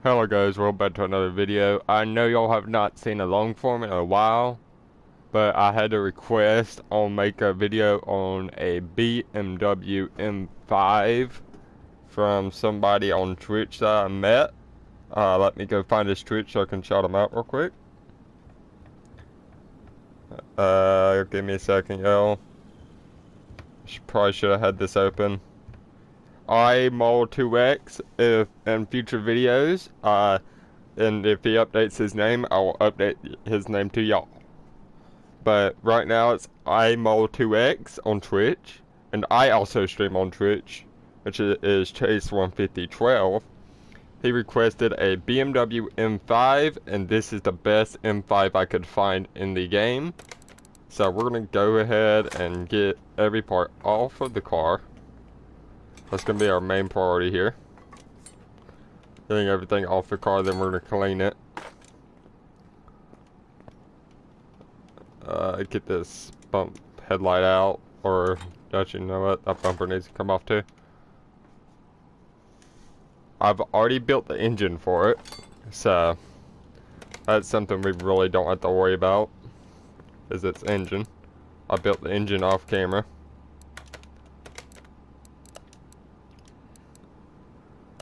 Hello guys, welcome back to another video. I know y'all have not seen a long form in a while, but I had a request on make a video on a BMW M5 from somebody on Twitch that I met. Let me go find his Twitch so I can shout him out real quick. Give me a second, y'all. Probably should have had this open. iMol2X if in future videos, and if he updates his name, I will update his name to y'all. But right now it's iMol2X on Twitch, and I also stream on Twitch, which is Chase15012. He requested a BMW M5, and this is the best M5 I could find in the game. So we're gonna go ahead and get every part off of the car. That's gonna be our main priority here. Getting everything off the car, then we're gonna clean it. Get this bump headlight out, or actually, you know what? That bumper needs to come off too. I've already built the engine for it, so that's something we really don't have to worry about, is its engine. I built the engine off camera.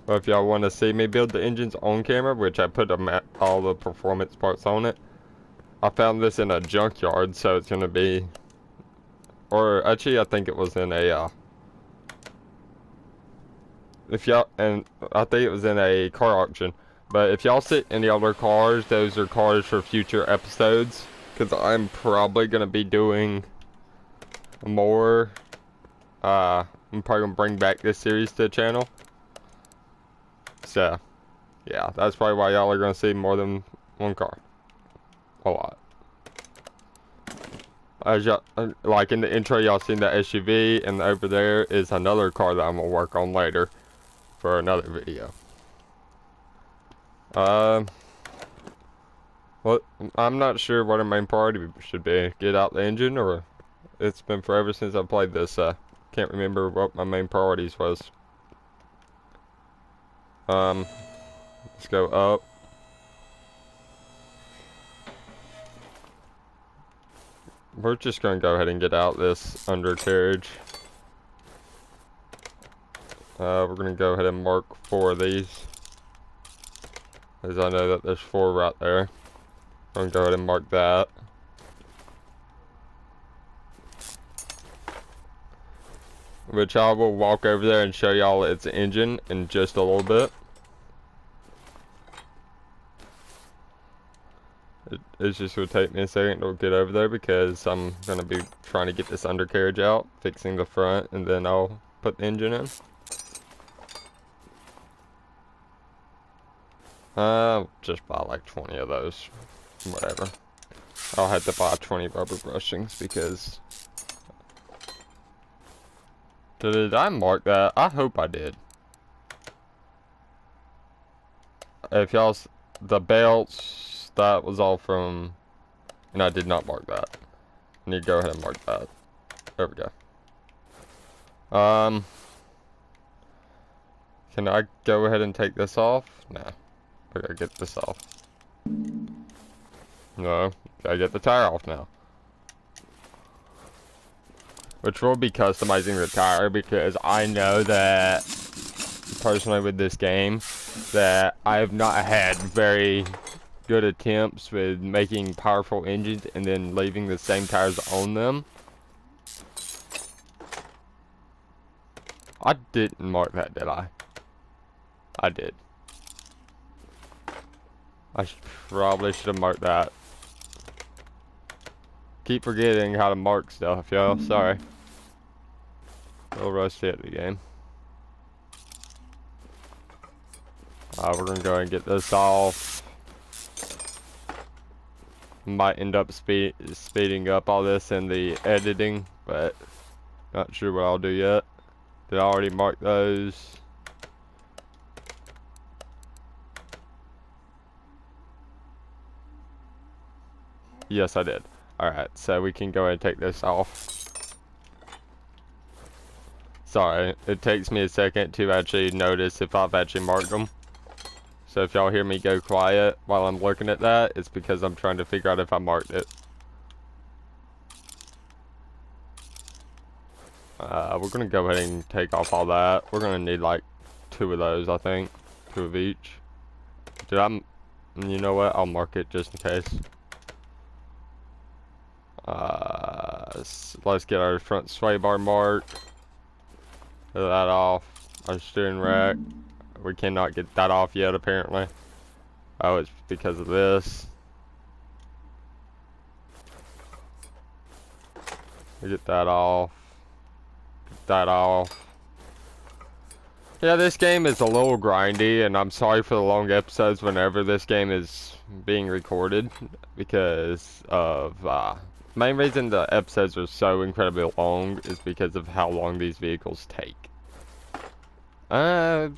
But if y'all want to see me build the engines on camera, which I put all the performance parts on it, I found this in a junkyard, so it's gonna be, or actually I think it was in a, I think it was in a car auction. But if y'all see any other cars, those are cars for future episodes, because I'm probably gonna be doing more, I'm probably gonna bring back this series to the channel. So, yeah, that's probably why y'all are gonna see more than one car. A lot. As y'all, like in the intro, y'all seen that SUV, and over there is another car that I'm gonna work on later for another video. Well, I'm not sure what our main priority should be. Get out the engine, or it's been forever since I played this. Can't remember what my main priorities was. Let's go up. We're just gonna go ahead and get out this undercarriage. We're gonna go ahead and mark 4 of these, as I know that there's 4 right there. I'm gonna go ahead and mark that. Which I will walk over there and show y'all its engine in just a little bit. It's just gonna take me a second to get over there because I'm gonna be trying to get this undercarriage out, fixing the front, and then I'll put the engine in. Just buy like 20 of those, whatever. I'll have to buy 20 rubber brushings because... Did I mark that? I hope I did. If y'all, the belts, that was all from, and I did not mark that. I need to go ahead and mark that. There we go. Can I go ahead and take this off? No. I gotta get this off. No, gotta get the tire off now. Which will be customizing the tire, because I know that, personally with this game, that I have not had very good attempts with making powerful engines and then leaving the same tires on them. I didn't mark that, did I? I did. I probably should have marked that. Keep forgetting how to mark stuff, yo. Sorry. A little rusty at the game. We're gonna go ahead and get this off. Might end up speeding up all this in the editing, but not sure what I'll do yet. Did I already mark those? Yes, I did. Alright, so we can go ahead and take this off. Sorry, it takes me a second to actually notice if I've actually marked them. So if y'all hear me go quiet while I'm looking at that, it's because I'm trying to figure out if I marked it. We're gonna go ahead and take off all that. We're gonna need like 2 of those, I think. 2 of each. You know what? I'll mark it just in case. Let's get our front sway bar marked. Get that off. Our steering rack. We cannot get that off yet, apparently. Oh, it's because of this. We get that off. Get that off. Yeah, this game is a little grindy, and I'm sorry for the long episodes whenever this game is being recorded, because of, main reason the episodes are so incredibly long is because of how long these vehicles take. Yeah.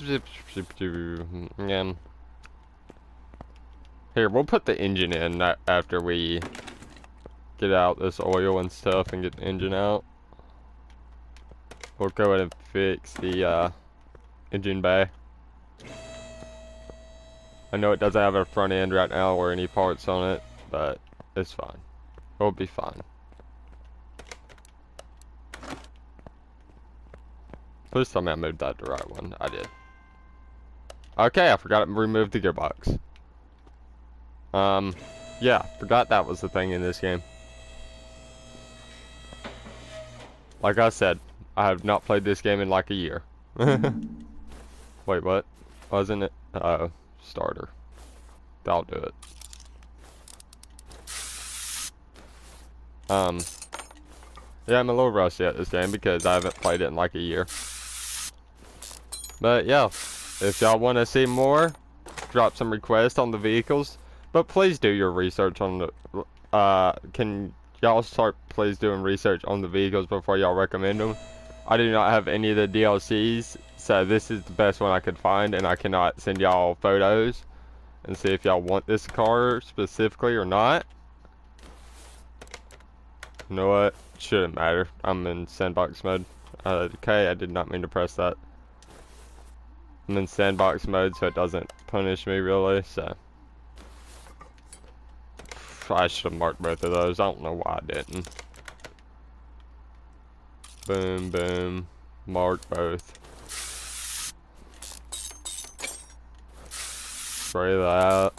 Here, we'll put the engine in after we get out this oil and stuff and get the engine out. We'll go ahead and fix the, engine bay. I know it doesn't have a front end right now or any parts on it, but it's fine. It'll be fine. Please tell me I moved that the right one. I did. Okay, I forgot to remove the gearbox. Yeah, forgot that was the thing in this game. Like I said, I have not played this game in like a year. Wait, what? Wasn't it? Starter. That'll do it. Yeah, I'm a little rusty at this game because I haven't played it in like a year. But yeah, if y'all want to see more, drop some requests on the vehicles. But please do your research on the, can y'all start please doing research on the vehicles before y'all recommend them? I do not have any of the DLCs, so this is the best one I could find, and I cannot send y'all photos and see if y'all want this car specifically or not. You know what? Shouldn't matter. I'm in sandbox mode. Okay, I did not mean to press that. I'm in sandbox mode, so it doesn't punish me really, so. I should have marked both of those. I don't know why I didn't. Boom, boom. Mark both. Spray that.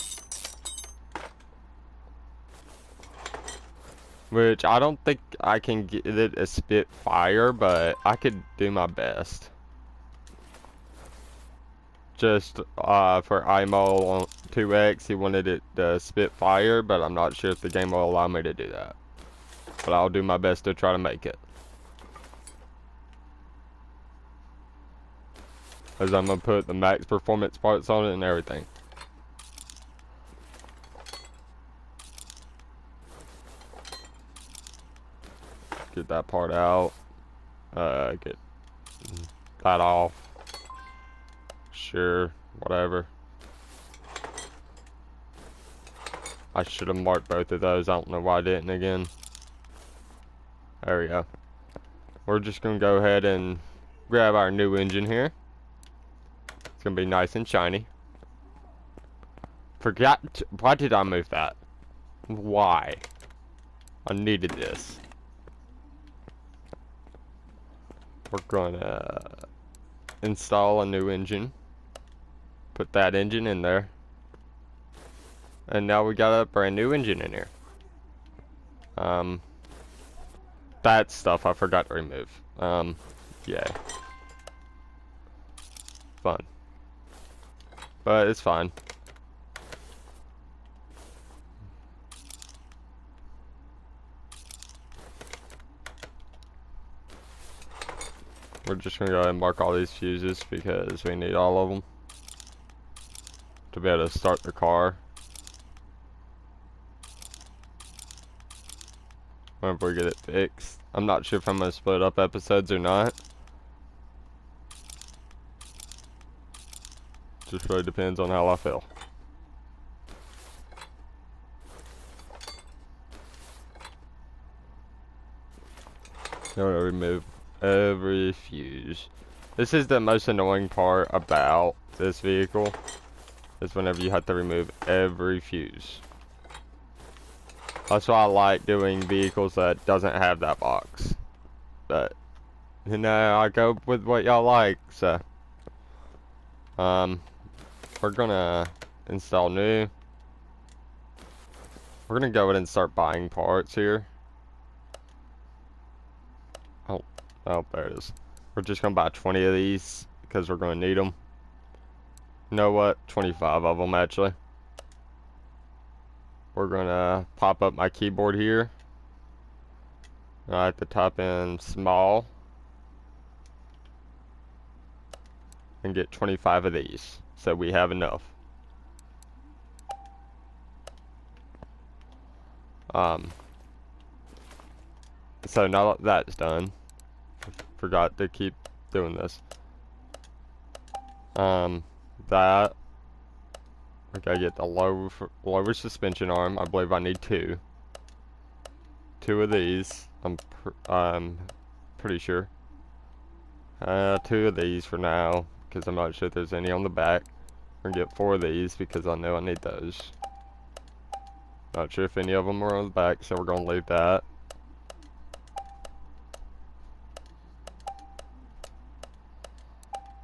Which I don't think I can get it a spit fire, but I could do my best. Just for IMO on 2X, he wanted it to spit fire, but I'm not sure if the game will allow me to do that. But I'll do my best to try to make it. Because I'm going to put the max performance parts on it and everything. Get that part out. Get that off. Sure, whatever. I should have marked both of those. I don't know why I didn't again. There we go. We're just going to go ahead and grab our new engine here. It's going to be nice and shiny. Why did I move that? Why? I needed this. We're going to install a new engine. Put that engine in there. And now we got a brand new engine in here. That stuff I forgot to remove. Yeah. Fun. But it's fine. We're just gonna go ahead and mark all these fuses because we need all of them to be able to start the car. Whenever we get it fixed. I'm not sure if I'm gonna split up episodes or not. Just really depends on how I feel. I'm gonna remove every fuse. This is the most annoying part about this vehicle, is whenever you have to remove every fuse. That's why I like doing vehicles that doesn't have that box. But, you know, I go with what y'all like, so. We're gonna install new. We're gonna go ahead and start buying parts here. Oh, there it is. We're just gonna buy 20 of these because we're gonna need them. You know what? 25 of them actually. We're gonna pop up my keyboard here. I have to type in small and get 25 of these, so we have enough. So now that that's done, I forgot to keep doing this. That we gotta get the lower suspension arm. I believe I need two of these. I'm pretty sure. 2 of these for now, because I'm not sure if there's any on the back. We're gonna get 4 of these because I know I need those. Not sure if any of them are on the back, so we're gonna leave that.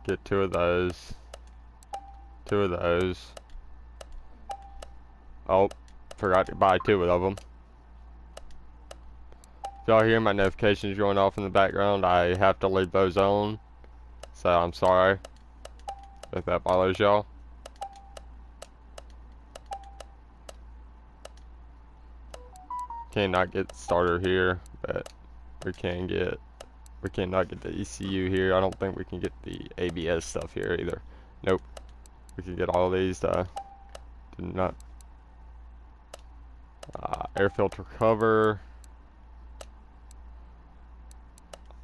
Get 2 of those. 2 of those. Oh, forgot to buy 2 of them. If y'all hear my notifications going off in the background, I have to leave those on. So I'm sorry if that bothers y'all. Cannot get starter here, but we cannot get the ECU here. I don't think we can get the ABS stuff here either. Nope. We can get all these air filter cover,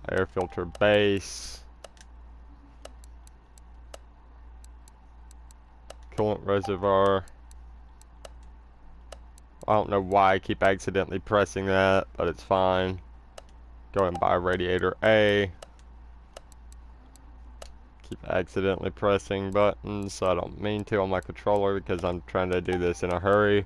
air filter base, coolant reservoir. I don't know why I keep accidentally pressing that, but it's fine. Go and buy radiator A. Keep accidentally pressing buttons, so I don't mean to on my controller because I'm trying to do this in a hurry.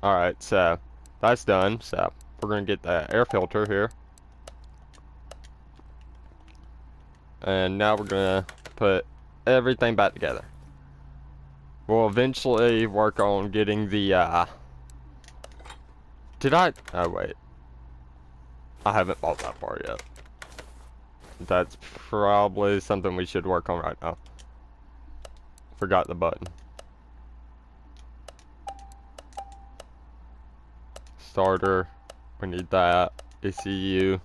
Alright, so that's done. So we're gonna get the air filter here. And now we're gonna put everything back together. We'll eventually work on getting the, oh wait. I haven't bought that part yet. That's probably something we should work on right now. Forgot the button. Starter. We need that. ECU.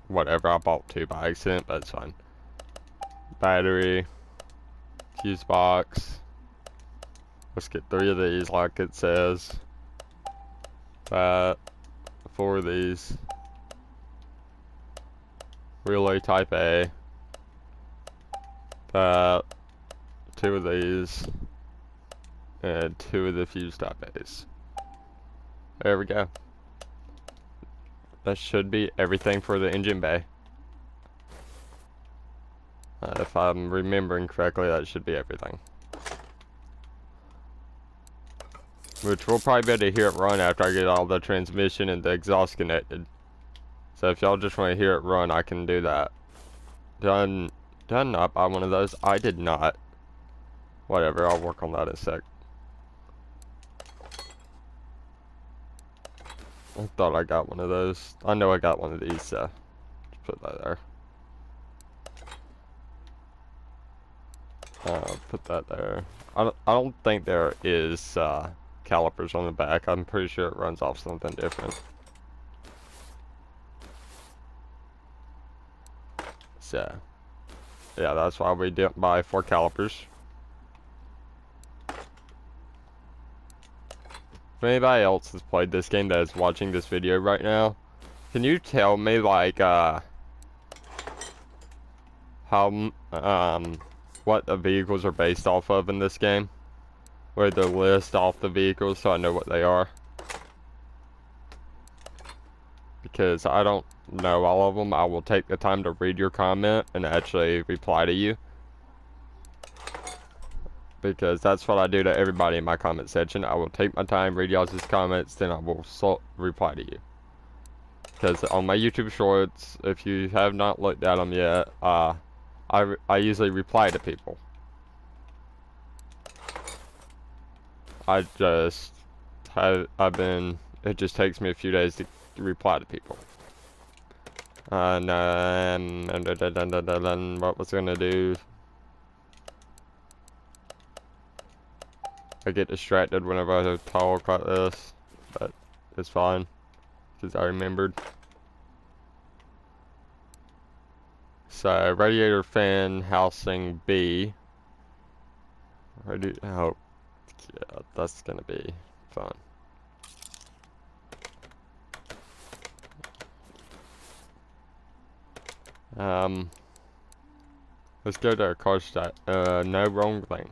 Whatever. I bought 2 by accident, but it's fine. Battery. Fuse box. Let's get 3 of these like it says. That. 4 of these. Relay type A. That. 2 of these. And 2 of the fuse type A's. There we go. That should be everything for the engine bay. If I'm remembering correctly, that should be everything. Which we'll probably be able to hear it run after I get all the transmission and the exhaust connected. So if y'all just want to hear it run, I can do that. Did I not buy one of those? I did not. Whatever, I'll work on that in a sec. I thought I got one of those. I know I got one of these, so just put that there. Put that there. I don't think there is calipers on the back. I'm pretty sure it runs off something different. So, yeah, that's why we didn't buy 4 calipers. If anybody else has played this game that is watching this video right now, can you tell me, like, what the vehicles are based off of in this game? Where they list off the vehicles so I know what they are. because I don't know all of them. I will take the time to read your comment and actually reply to you, because that's what I do to everybody in my comment section. I will take my time, read y'all's comments, then I will reply to you. Because on my YouTube shorts, if you have not looked at them yet, I usually reply to people. It just takes me a few days to reply to people. And what was I gonna do? I get distracted whenever I talk like this, but it's fine, because I remembered. So, radiator fan housing B. Oh, yeah, that's gonna be fun. Let's go to our car stat. No, wrong thing.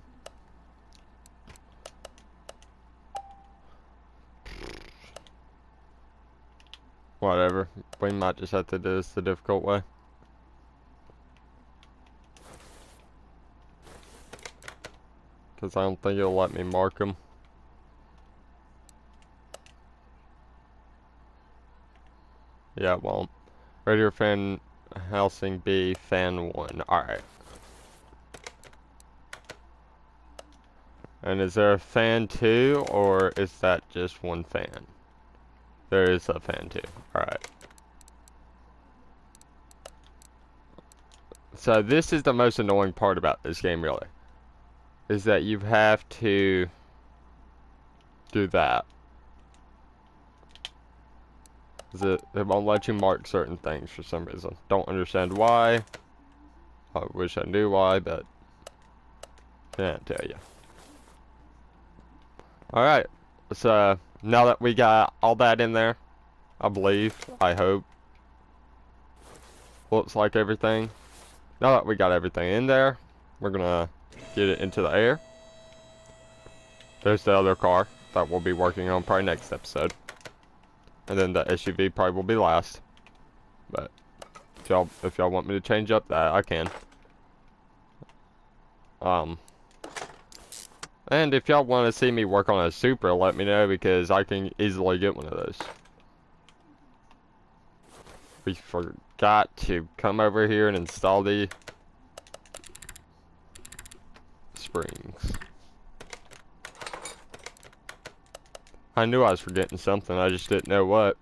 Whatever. We might just have to do this the difficult way. Because I don't think it'll let me mark them. Yeah, it won't. Radiator fan housing B, fan 1. Alright. And is there a fan 2, or is that just one fan? There is a fan 2. Alright. So this is the most annoying part about this game, really. Is that you have to do that. It won't let you mark certain things for some reason. Don't understand why. I wish I knew why, but can't tell you. Alright, so now that we got all that in there, I believe, I hope, looks like everything. Now that we got everything in there, we're gonna get it into the air. There's the other car that we'll be working on probably next episode. And then the SUV probably will be last. But if y'all want me to change up that, I can. And if y'all want to see me work on a Supra, let me know, because I can easily get one of those. We forgot to come over here and install the springs. I knew I was forgetting something, I just didn't know what.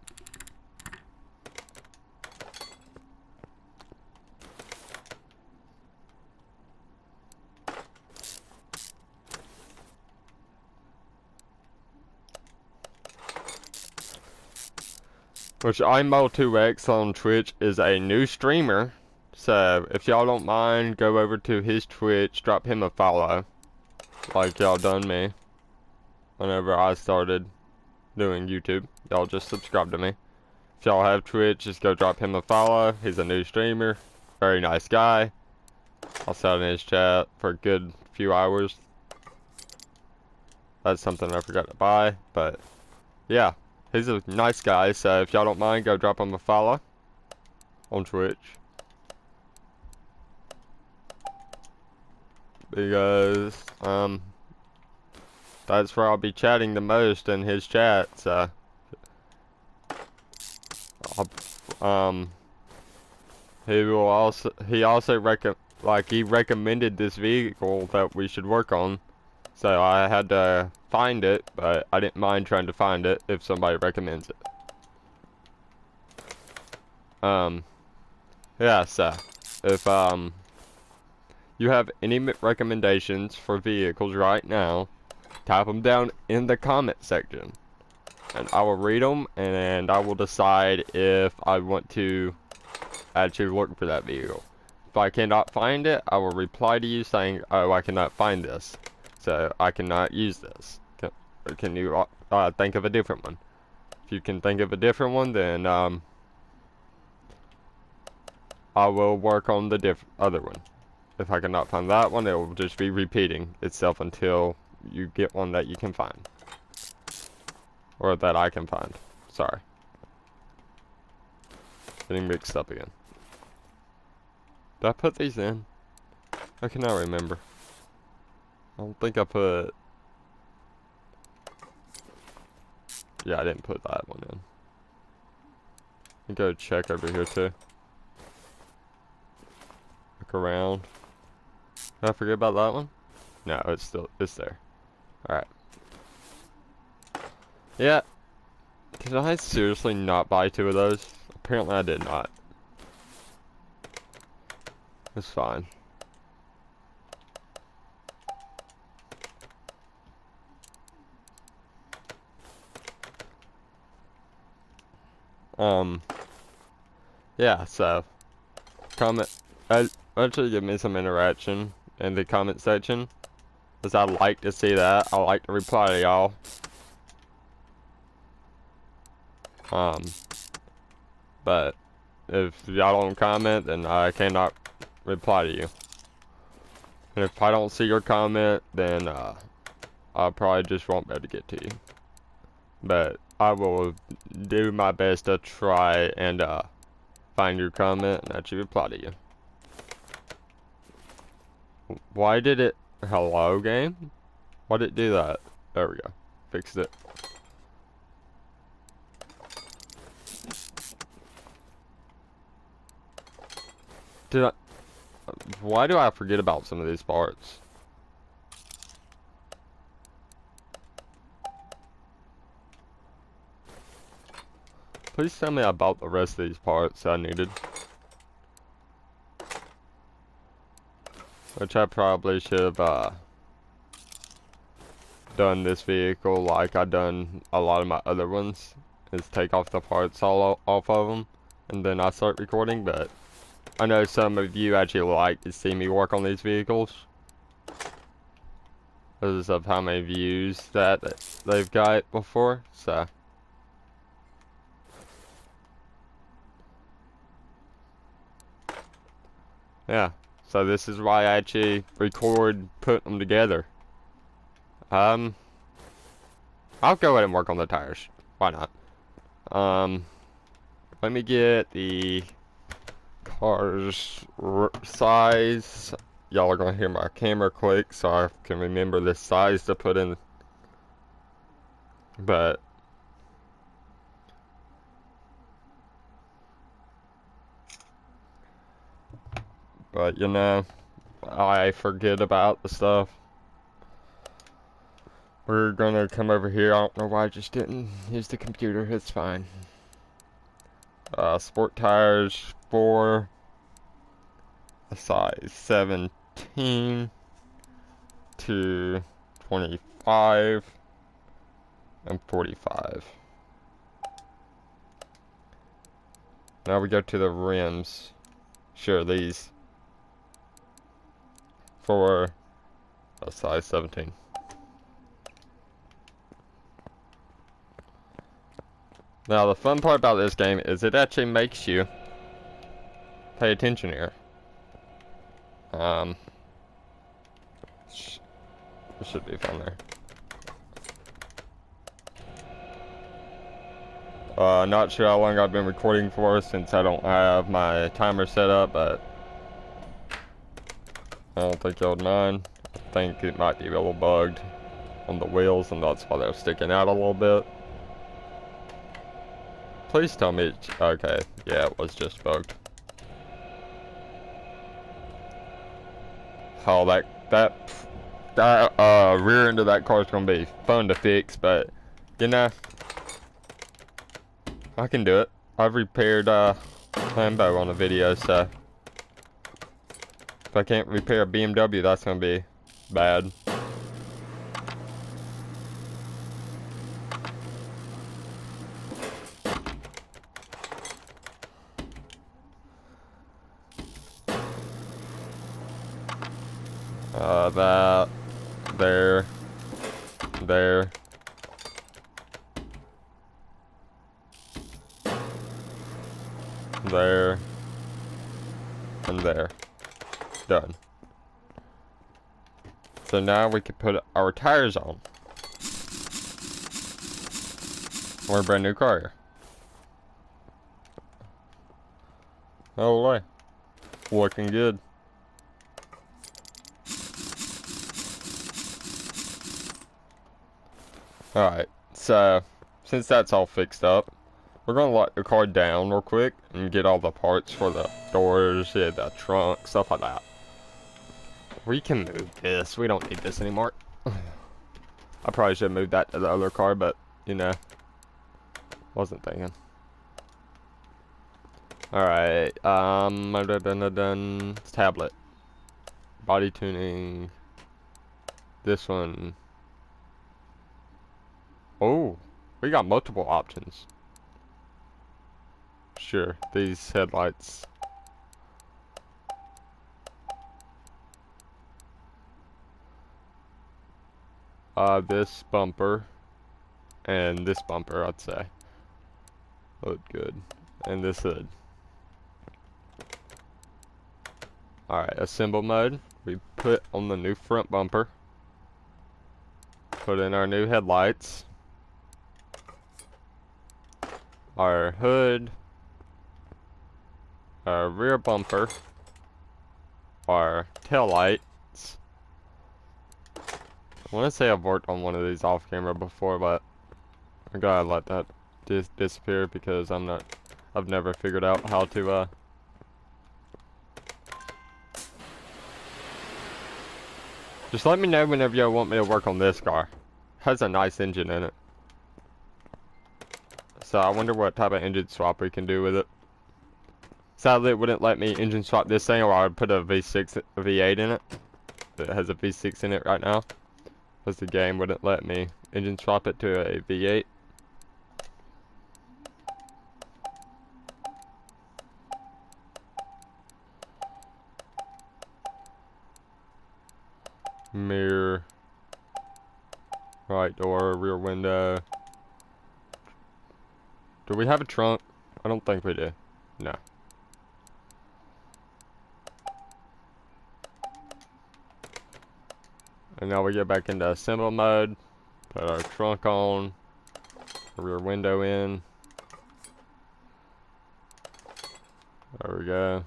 Which IMO2X on Twitch is a new streamer. So if y'all don't mind, go over to his Twitch, drop him a follow. Like y'all done me. Whenever I started doing YouTube. Y'all just subscribe to me. If y'all have Twitch, just go drop him a follow. He's a new streamer. Very nice guy. I'll sat in his chat for a good few hours. That's something I forgot to buy, but yeah. He's a nice guy, so if y'all don't mind, go drop him a follow on Twitch. Because, that's where I'll be chatting the most, in his chat, so. He also recommended this vehicle that we should work on. So I had to find it, but I didn't mind trying to find it if somebody recommends it. Yeah, so if you have any recommendations for vehicles right now, type them down in the comment section, and I will read them, and I will decide if I want to actually look for that vehicle. If I cannot find it, I will reply to you saying, oh, I cannot find this, so I cannot use this. Can you think of a different one? If you can think of a different one, then I will work on the other one. If I cannot find that one, it will just be repeating itself until you get one that you can find. Or that I can find. Sorry. Getting mixed up again. Did I put these in? I cannot remember. I don't think I put... Yeah, I didn't put that one in. Let me go check over here too. Look around. Did I forget about that one? No, it's there. Alright. Yeah. Did I seriously not buy 2 of those? Apparently I did not. It's fine. Yeah, so comment, actually give me some interaction in the comment section, because I like to see that. I like to reply to y'all. But if y'all don't comment, then I cannot reply to you. And if I don't see your comment, then I probably just won't be able to get to you. But I will do my best to try and find your comment and actually reply to you. Why did it... Hello, game? Why did it do that? There we go. Fixed it. Did I... Why do I forget about some of these parts? Please tell me about the rest of these parts I needed. Which I probably should have done this vehicle like I done a lot of my other ones. Is take off the parts all off of them. And then I start recording, but I know some of you actually like to see me work on these vehicles. Because of how many views that they've got before, so. Yeah, so this is why I actually record putting them together. I'll go ahead and work on the tires. Why not? Let me get the car's size. Y'all are gonna hear my camera click, so I can remember the size to put in. But you know, I forget about the stuff. We're gonna come over here. I don't know why I just didn't use the computer. It's fine. Sport tires for a size 17 to 25 and 45. Now we go to the rims. Sure, these for a size 17. Now the fun part about this game is it actually makes you pay attention here. It should be fun there. Not sure how long I've been recording for since I don't have my timer set up, but I don't think y'all would mind. I think it might be a little bugged on the wheels, and that's why they're sticking out a little bit. Please tell me it's okay. Yeah, it was just bugged. Oh, that rear end of that car is gonna be fun to fix, but you know, I can do it. I've repaired Lambo on a video, so if I can't repair a BMW, that's gonna be bad. That, there, there, and there. Done. So now we can put our tires on. We're a brand new car here. Oh, looking good. Alright, so since that's all fixed up, we're gonna lock the car down real quick and get all the parts for the doors, yeah, the trunk, stuff like that. We can move this. We don't need this anymore. I probably should move that to the other car, but, you know, wasn't thinking. Alright, tablet. Body tuning. This one. Oh, we got multiple options. Sure, these headlights. This bumper and this bumper, I'd say, look good, and this hood. Alright, assemble mode. We put on the new front bumper. Put in our new headlights. Our hood. Our rear bumper. Our tail lights. I want to say I've worked on one of these off camera before, but I gotta let that disappear because I've never figured out how to just let me know whenever you want me to work on this car. Has a nice engine in it. So I wonder what type of engine swap we can do with it. Sadly, it wouldn't let me engine swap this thing, or I would put a V6, a V8 in it. It has a V6 in it right now, because the game wouldn't let me engine swap it to a V8. Mirror. Right door, rear window. Do we have a trunk? I don't think we do. No. And now we get back into assemble mode. Put our trunk on. Rear window in. There we go.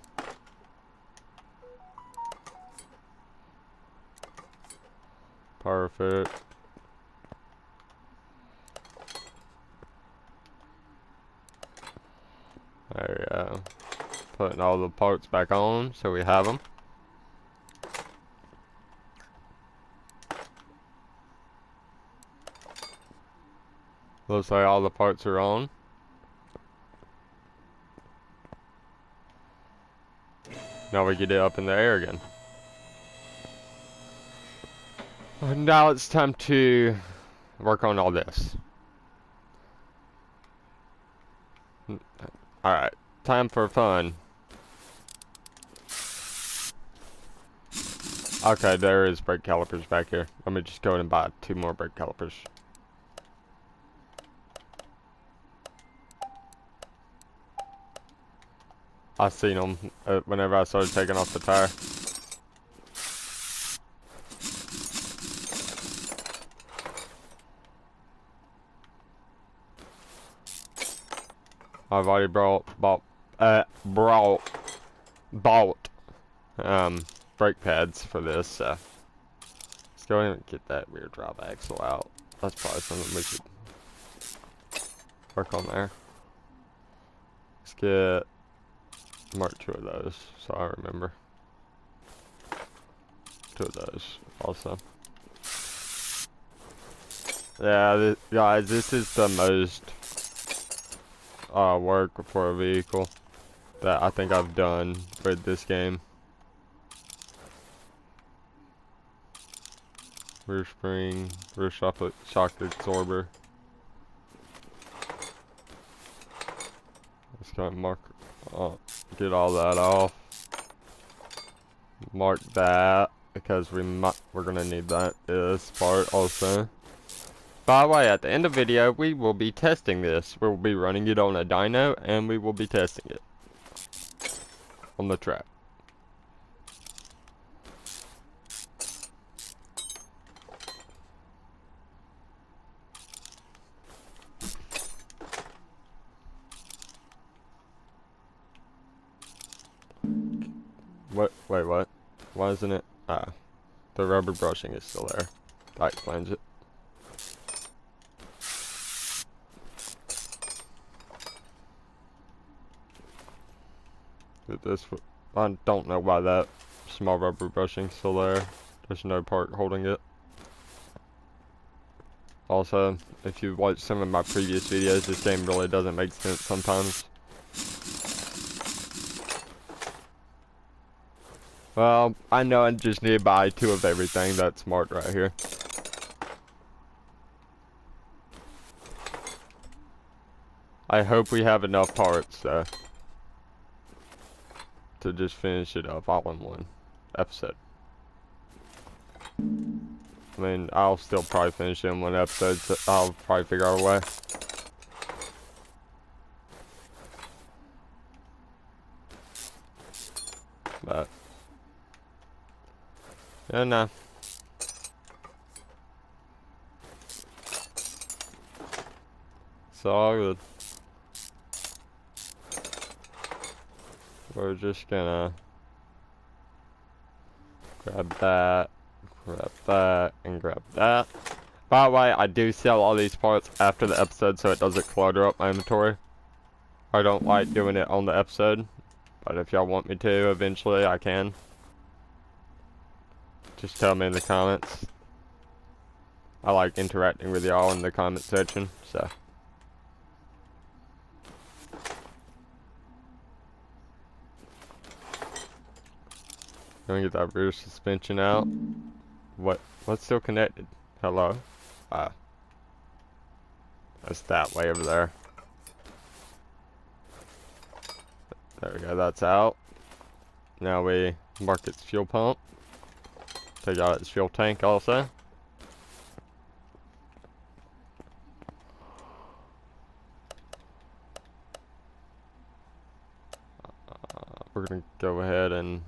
Perfect. There we go. Putting all the parts back on so we have them. Looks like all the parts are on. Now we get it up in the air again. Now it's time to work on all this. Alright, time for fun. Okay, there is brake calipers back here. Let me just go and buy 2 more brake calipers. I seen them whenever I started taking off the tire. I've already bought brake pads for this, so let's go ahead and get that rear drive axle out. That's probably something we should work on there. Let's get mark 2 of those, so I remember. 2 of those also. Yeah, guys, this is the most work for a vehicle that I think I've done with this game. Rear spring, rear shock absorber. Let's go and mark, get all that off. Mark that because we're gonna need this part also. By the way, at the end of the video, we will be testing this. We'll be running it on a dyno, and we will be testing it on the track. What? Wait, what? Why isn't it? Ah, the rubber brushing is still there. That explains it. I don't know why that small rubber brushing's still there. There's no part holding it. Also, if you watch some of my previous videos, this game really doesn't make sense sometimes. Well, I know I just need to buy 2 of everything. That's smart right here. I hope we have enough parts, though, to just finish it up all in one episode. I mean, I'll still probably finish it in one episode, so I'll probably figure out a way. But, yeah, no. It's all good. We're just gonna grab that, and grab that. By the way, I do sell all these parts after the episode so it doesn't clutter up my inventory. I don't like doing it on the episode, but if y'all want me to, eventually I can. Just tell me in the comments. I like interacting with y'all in the comment section, so. Let me get that rear suspension out. What's still connected? Hello? That's that way over there. There we go, that's out. Now we mark its fuel pump. Take out its fuel tank also. We're gonna go ahead and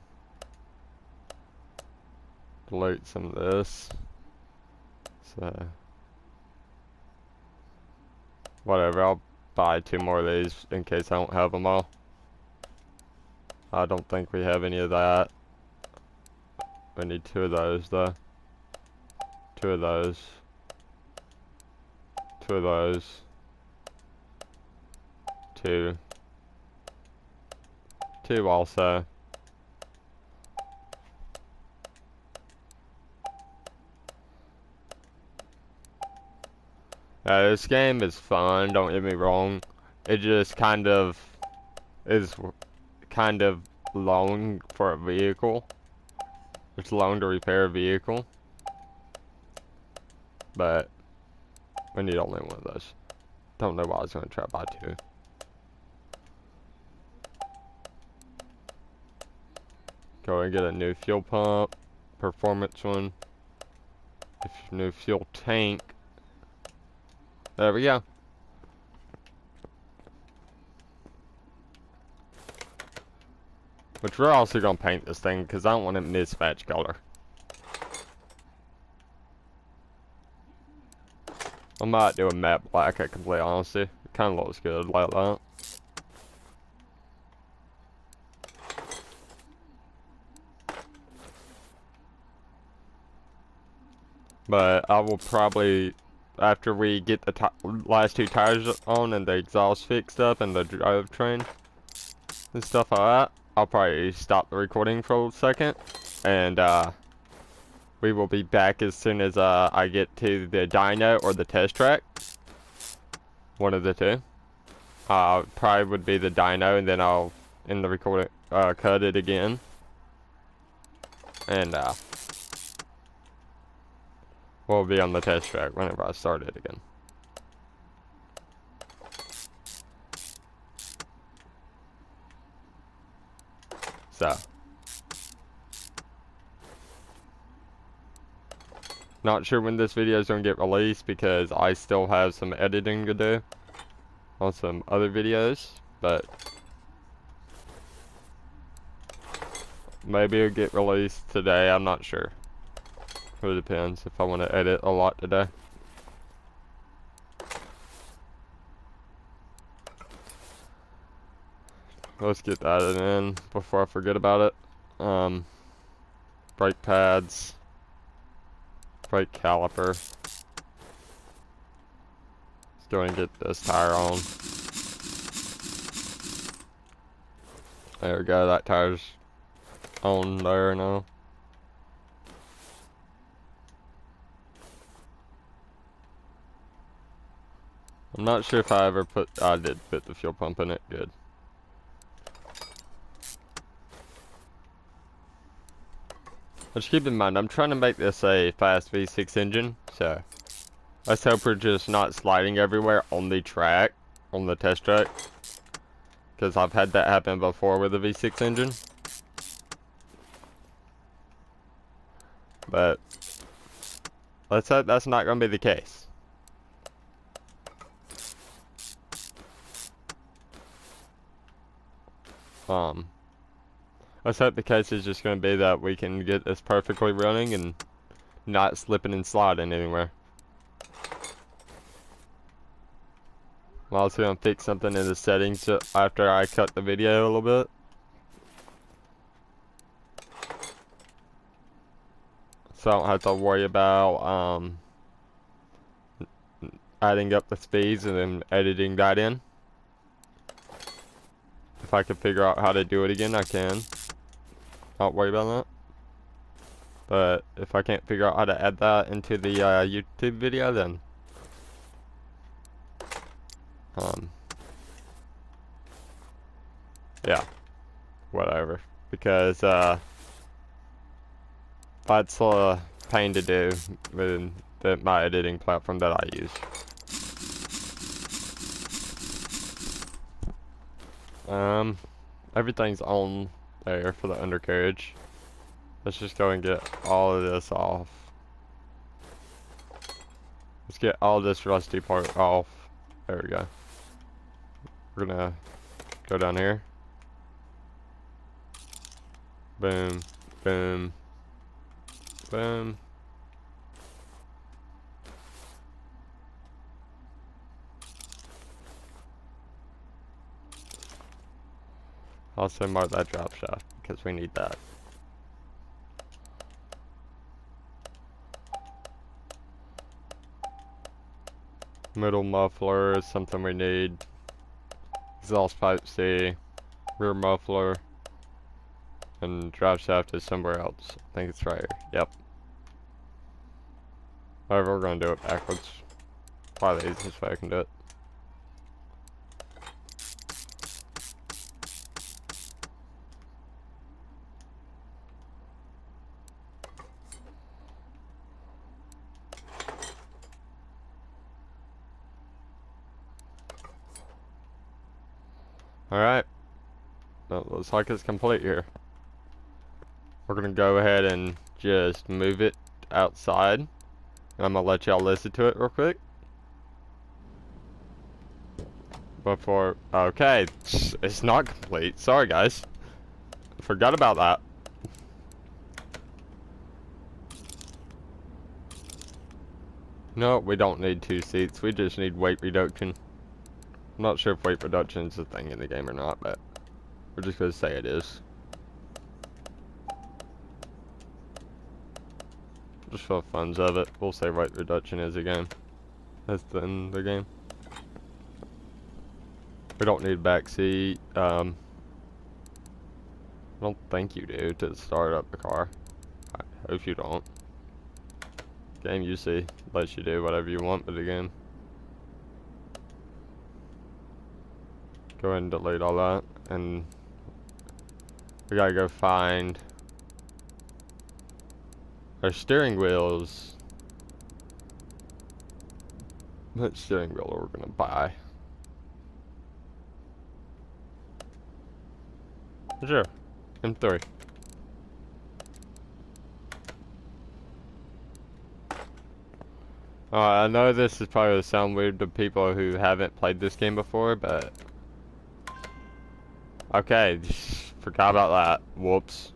delete some of this. So, whatever, I'll buy 2 more of these in case I don't have them all. I don't think we have any of that. We need 2 of those though. 2 of those. 2 of those. 2. 2 also. This game is fun, don't get me wrong. It just kind of is long for a vehicle. It's long to repair a vehicle. But we need only one of those. Don't know why I was gonna try to buy 2. Go and get a new fuel pump, performance one. New fuel tank. There we go. Which we're also gonna paint this thing because I don't want it mismatched color. I might do a matte black at complete honesty. It kind of looks good like that. But I will probably, after we get the last 2 tires on and the exhaust fixed up and the drivetrain and stuff like that, I'll probably stop the recording for a second. And we will be back as soon as I get to the dyno or the test track. One of the 2. Probably would be the dyno, and then I'll in the recording cut it again. And we'll be on the test track whenever I start it again. So, not sure when this video is going to get released because I still have some editing to do on some other videos, but maybe it'll get released today, I'm not sure. It depends if I want to edit a lot today. Let's get that in before I forget about it. brake pads, brake caliper. Let's go and get this tire on. There we go, that tire's on there now. I'm not sure if I ever I did put the fuel pump in it, good. Let's keep in mind, I'm trying to make this a fast V6 engine, so let's hope we're just not sliding everywhere on the track, on the test track. Because I've had that happen before with a V6 engine. But let's hope that's not going to be the case. Let's hope the case is just going to be that we can get this perfectly running and not slipping and sliding anywhere. I'm also going to fix something in the settings after I cut the video a little bit. So I don't have to worry about adding up the speeds and then editing that in. If I can figure out how to do it again, I can. Not worry about that. But if I can't figure out how to add that into the YouTube video, then yeah, whatever. Because that's a pain to do with my editing platform that I use. Everything's on there for the undercarriage. Let's just go and get all of this off. Let's get all this rusty part off. There we go. We're gonna go down here. Boom, boom, boom. Also mark that drop shaft because we need that. Middle muffler is something we need. Exhaust pipe C, rear muffler, and drive shaft is somewhere else. I think it's right here. Yep. However, we're gonna do it backwards. Probably the easiest way I can do it. Alright. That looks like it's complete here. We're gonna go ahead and just move it outside. And I'm gonna let y'all listen to it real quick. Before, okay, it's not complete. Sorry guys. Forgot about that. No, we don't need 2 seats. We just need weight reduction. I'm not sure if weight reduction is a thing in the game or not, but we're just gonna say it is. Just for the funs of it, we'll say weight reduction is a game. That's in the game. We don't need back seat. I don't think you do to start up the car. I hope you don't. Game usually lets you do whatever you want with the game. Go ahead and delete all that, and we gotta go find our steering wheels. What steering wheel are we gonna buy? Sure, M3. I know this is probably gonna sound weird to people who haven't played this game before, but okay, forgot about that. Whoops.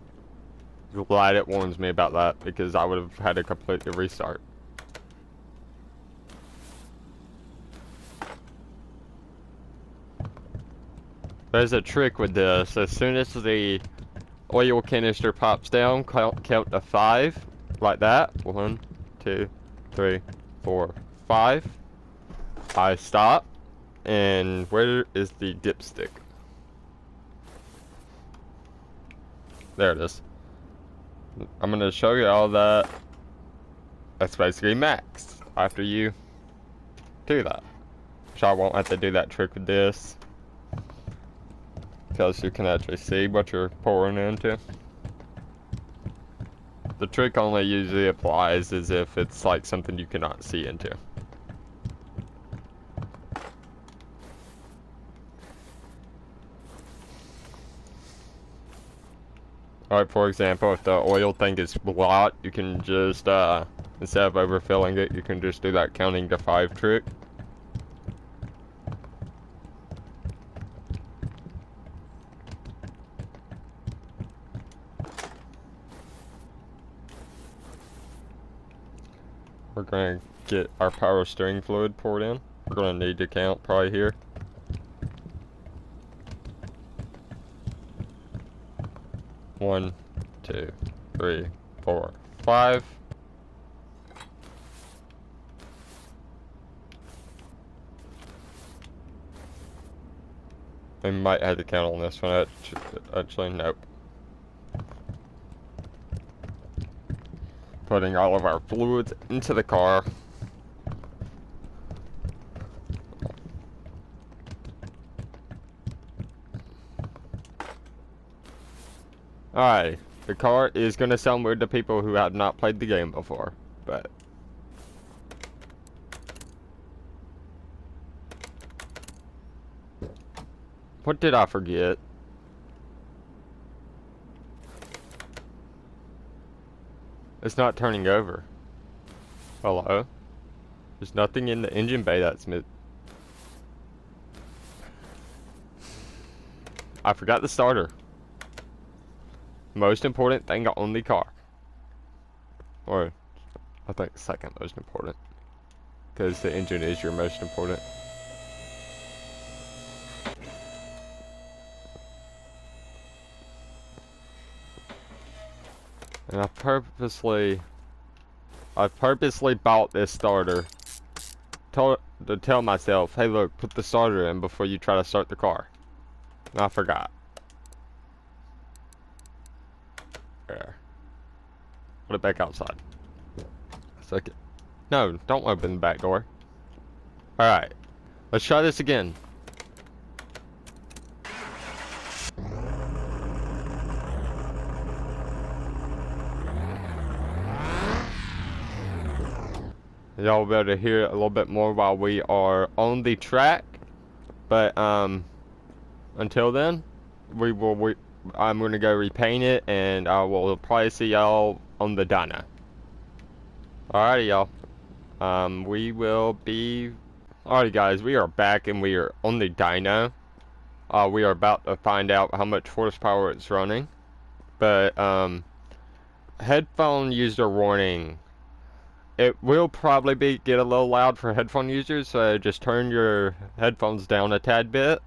Glad it warns me about that because I would have had to completely restart. There's a trick with this. As soon as the oil canister pops down, count to 5, like that. 1, 2, 3, 4, 5. I stop, and where is the dipstick? There it is. I'm gonna show you all that. That's basically max after you do that. So I won't have to do that trick with this, because you can actually see what you're pouring into. The trick only usually applies as if it's like something you cannot see into. Alright, for example, if the oil thing is blocked, you can just, instead of overfilling it, you can just do that counting to 5 trick. We're gonna get our power steering fluid poured in. We're gonna need to count probably here. One, 2, 3, 4, 5. We might have to count on this one. Actually, nope. Putting all of our fluids into the car. Alright, the car is gonna sound weird to people who have not played the game before, but what did I forget? It's not turning over. Hello? There's nothing in the engine bay that's I forgot the starter. Most important thing on the car. Or, I think second most important. Because the engine is your most important. And I purposely bought this starter to tell myself, hey look, put the starter in before you try to start the car. And I forgot. There. Put it back outside. Second. No, don't open the back door. Alright. Let's try this again. Y'all will be able to hear it a little bit more while we are on the track. But, until then, I'm gonna go repaint it, and I will probably see y'all on the dyno. Alrighty, y'all. We will be... Alrighty, guys, we are back, and we are on the dyno. We are about to find out how much horsepower it's running. But, headphone user warning. It will probably get a little loud for headphone users, so just turn your headphones down a tad bit.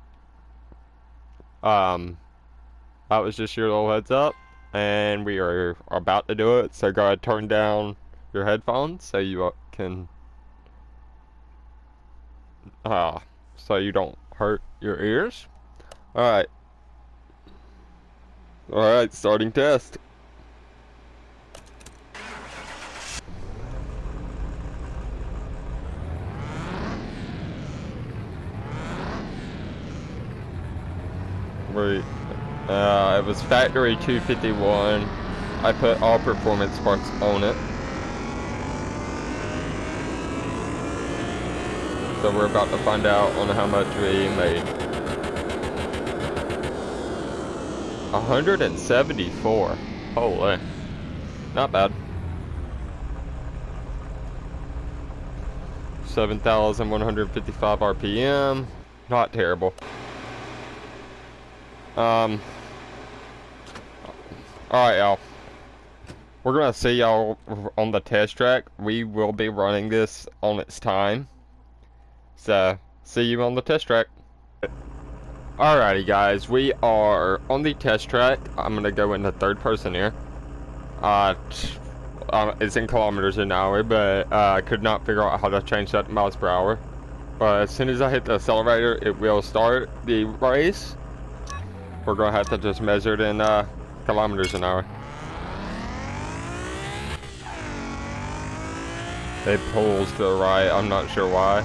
That was just your little heads up, and we are about to do it, so go ahead, turn down your headphones so you can, so you don't hurt your ears. Alright, starting test. It was factory 251. I put all performance parts on it. So we're about to find out on how much we made. 174. Holy. Not bad. 7,155 RPM. Not terrible. Alright, y'all. We're gonna see y'all on the test track. We will be running this on its time. So, see you on the test track. Alrighty guys, we are on the test track. I'm gonna go into third person here. It's in kilometers an hour, but I could not figure out how to change that to miles per hour. But as soon as I hit the accelerator, it will start the race. We're gonna have to just measure it in kilometers an hour. It pulls to the right, I'm not sure why.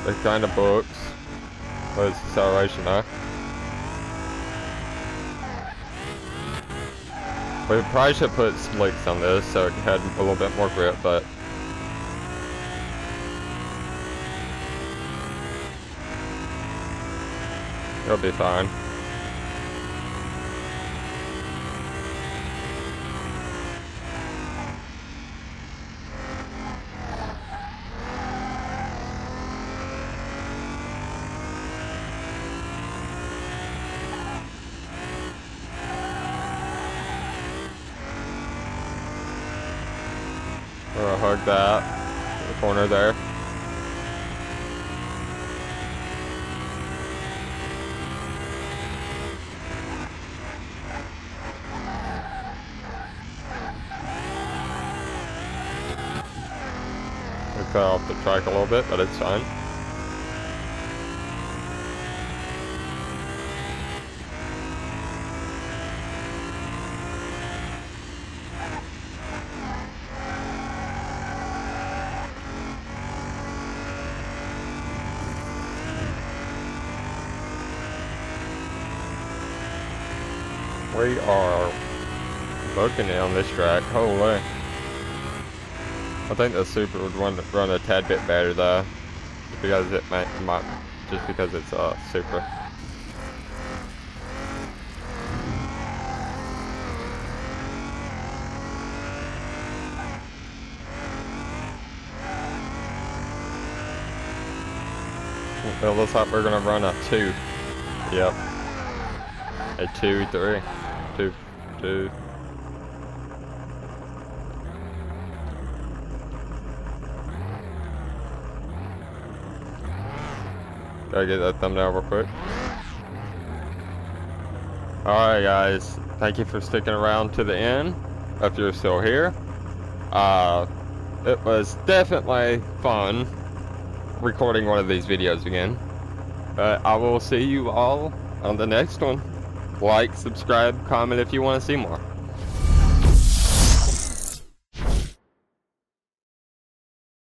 It kind of books. But it's acceleration, huh? We probably should put slicks on this so it had a little bit more grip, but it'll be fine. We're gonna hug that, the corner there. We cut off the track a little bit, but it's fine. We are booking it on this track. Holy. I think the Super would run a tad bit better though. Because it might just because it's Super. It looks like we're gonna run a 2. Yep. A 2, 3. 2, 2. Gotta get that thumbnail real quick. Alright guys, thank you for sticking around to the end, if you're still here. It was definitely fun recording one of these videos again. But I will see you all on the next one. Like, subscribe, comment if you want to see more.